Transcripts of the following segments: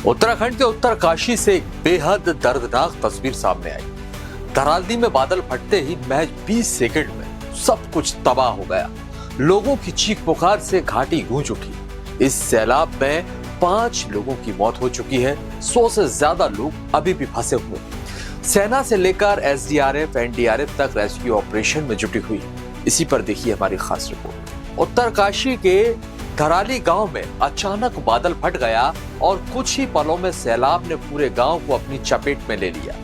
उत्तराखंड के उत्तरकाशी से एक बेहद दर्दनाक तस्वीर सामने आई। धराली में बादल फटते ही महज 20 सेकंड में सब कुछ तबाह हो गया। लोगों की चीख पुकार से घाटी गूंज उठी। इस सैलाब में 5 लोगों की मौत हो चुकी है। 100 से ज्यादा लोग अभी भी फंसे हुए। सेना से लेकर एसडीआरएफ, एनडीआरएफ तक रेस्क्यू ऑपरेशन में जुटी हुई। इसी पर देखिए हमारी खास रिपोर्ट। उत्तरकाशी के धराली गांव में अचानक बादल फट गया और कुछ ही पलों में सैलाब ने पूरे गांव को अपनी चपेट में ले लिया।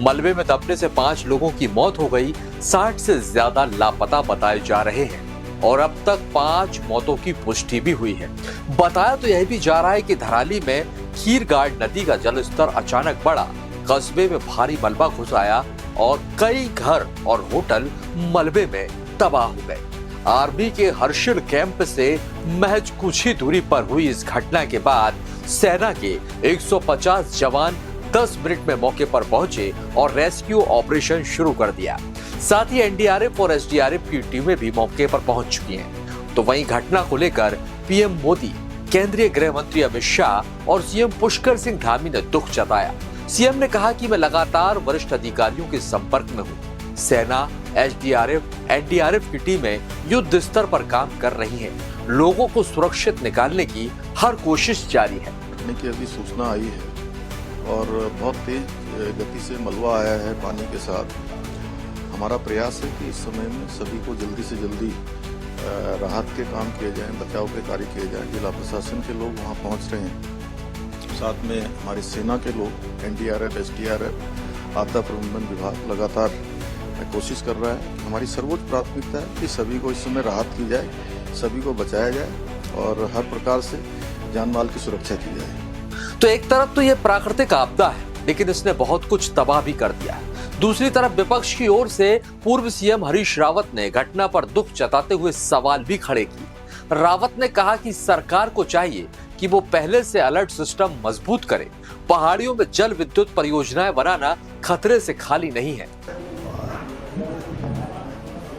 मलबे में दबने से 5 लोगों की मौत हो गई। 60 से ज्यादा लापता बताए जा रहे हैं और अब तक 5 मौतों की पुष्टि भी हुई है। बताया तो यह भी जा रहा है कि धराली में खीरगाड़ नदी का जल स्तर अचानक बढ़ा। कस्बे में भारी मलबा घुस आया और कई घर और होटल मलबे में तबाह हो गए। आर्मी के हर्षिल कैंप से महज कुछ ही दूरी पर हुई इस घटना के बाद सेना के 150 जवान 10 मिनट में मौके पर पहुंचे और रेस्क्यू ऑपरेशन शुरू कर दिया। साथ ही एनडीआरएफ और एसडीआरएफ की टीमें भी मौके पर पहुंच चुकी हैं। तो वहीं घटना को लेकर पीएम मोदी, केंद्रीय गृह मंत्री अमित शाह और सीएम पुष्कर सिंह धामी ने दुख जताया। सीएम ने कहा कि मैं लगातार वरिष्ठ अधिकारियों के संपर्क में हूँ। सेना, एसडीआरएफ, एनडीआरएफ की टीमें युद्ध स्तर पर काम कर रही हैं। लोगों को सुरक्षित निकालने की हर कोशिश जारी है। की अभी सूचना आई है और बहुत तेज गति से मलबा आया है पानी के साथ। हमारा प्रयास है कि इस समय में सभी को जल्दी से जल्दी राहत के काम किए जाएं, बचाव के कार्य किए जाएं। जिला प्रशासन के लोग वहां पहुंच रहे हैं, साथ में हमारी सेना के लोग, एनडीआरएफ, एसडीआरएफ, आपदा प्रबंधन विभाग लगातार कोशिश कर रहा है। हमारी सर्वोच्च प्राथमिकता है कि सभी को इस समय राहत की जाए, सभी को बचाया जाए और हर प्रकार से जान माल की सुरक्षा की जाए। तो एक तरफ तो ये प्राकृतिक आपदा है, लेकिन इसने बहुत कुछ तबाह भी कर दिया है। दूसरी तरफ विपक्ष की ओर से पूर्व सीएम हरीश रावत ने घटना पर दुख जताते हुए सवाल भी खड़े किए। रावत ने कहा कि सरकार को चाहिए कि वो पहले से अलर्ट सिस्टम मजबूत करे। पहाड़ियों में जल विद्युत परियोजनाएं बनाना खतरे से खाली नहीं है।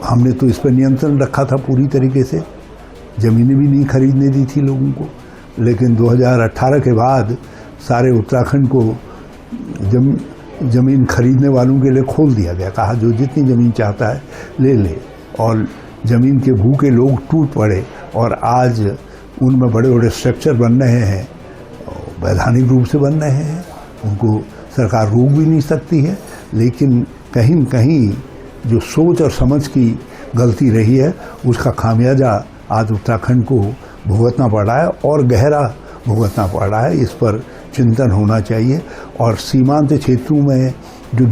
हमने तो इस पर नियंत्रण रखा था पूरी तरीके से। जमीनें भी नहीं खरीदने दी थी लोगों को, लेकिन 2018 के बाद सारे उत्तराखंड को जमीन खरीदने वालों के लिए खोल दिया गया। कहा जो जितनी ज़मीन चाहता है ले ले, और ज़मीन के भूखे लोग टूट पड़े और आज उनमें बड़े बड़े स्ट्रक्चर बन रहे हैं, वैधानिक रूप से बन रहे हैं। उनको सरकार रोक भी नहीं सकती है, लेकिन कहीं न कहीं जो सोच और समझ की गलती रही है उसका खामियाजा आज उत्तराखंड को भुगतना पड़ रहा है और गहरा भुगतना पड़ रहा है। इस पर चिंतन होना चाहिए। और सीमांत क्षेत्रों में जो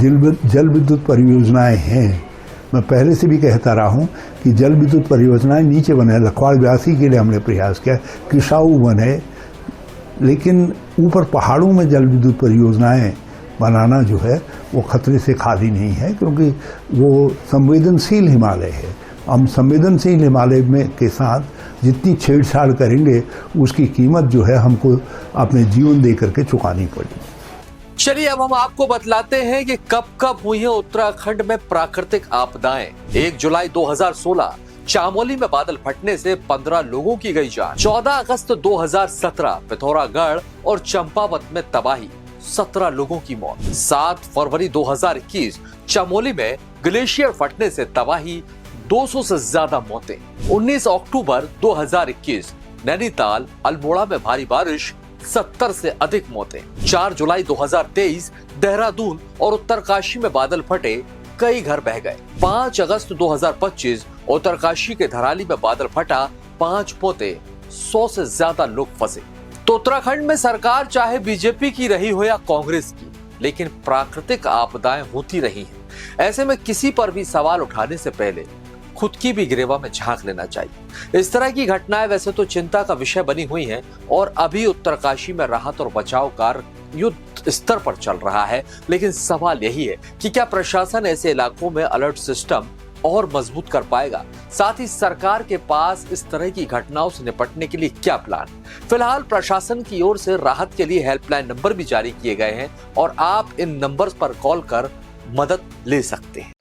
जल विद्युत परियोजनाएं हैं, मैं पहले से भी कहता रहा हूं कि जल विद्युत परियोजनाएं नीचे बने। लखवाड़ व्यासी के लिए हमने प्रयास किया, किसाऊ बने, लेकिन ऊपर पहाड़ों में जल विद्युत परियोजनाएं बनाना जो है वो खतरे से खाली नहीं है, क्योंकि वो संवेदनशील हिमालय है। हम संवेदनशील हिमालय में के साथ जितनी छेड़छाड़ करेंगे उसकी कीमत जो है हमको अपने जीवन दे करके चुकानी पड़ेगी। चलिए अब हम आपको बतलाते हैं कि कब कब हुई है उत्तराखंड में प्राकृतिक आपदाएं। 1 जुलाई 2016 चामोली में बादल फटने से 15 लोगों की गई जान। 14 अगस्त 2017 पिथौरागढ़ और चंपावत में तबाही, 17 लोगों की मौत। 7 फरवरी 2021 चमोली में ग्लेशियर फटने से तबाही, 200 से ज्यादा मौतें। 19 अक्टूबर 2021 नैनीताल, अल्मोड़ा में भारी बारिश, 70 से अधिक मौतें। 4 जुलाई 2023 देहरादून और उत्तरकाशी में बादल फटे, कई घर बह गए। 5 अगस्त 2025 उत्तरकाशी के धराली में बादल फटा, 5 मौतें, 100 से ज्यादा लोग फंसे। तो उत्तराखंड में सरकार चाहे बीजेपी की रही हो या कांग्रेस की, लेकिन प्राकृतिक आपदाएं होती रही हैं। ऐसे में किसी पर भी सवाल उठाने से पहले खुद की भी गिरेवा में झांक लेना चाहिए। इस तरह की घटनाएं वैसे तो चिंता का विषय बनी हुई हैं और अभी उत्तरकाशी में राहत और बचाव कार्य युद्ध स्तर पर चल रहा है, लेकिन सवाल यही है कि क्या प्रशासन ऐसे इलाकों में अलर्ट सिस्टम और मजबूत कर पाएगा। साथ ही सरकार के पास इस तरह की घटनाओं से निपटने के लिए क्या प्लान। फिलहाल प्रशासन की ओर से राहत के लिए हेल्पलाइन नंबर भी जारी किए गए हैं और आप इन नंबर्स पर कॉल कर मदद ले सकते हैं।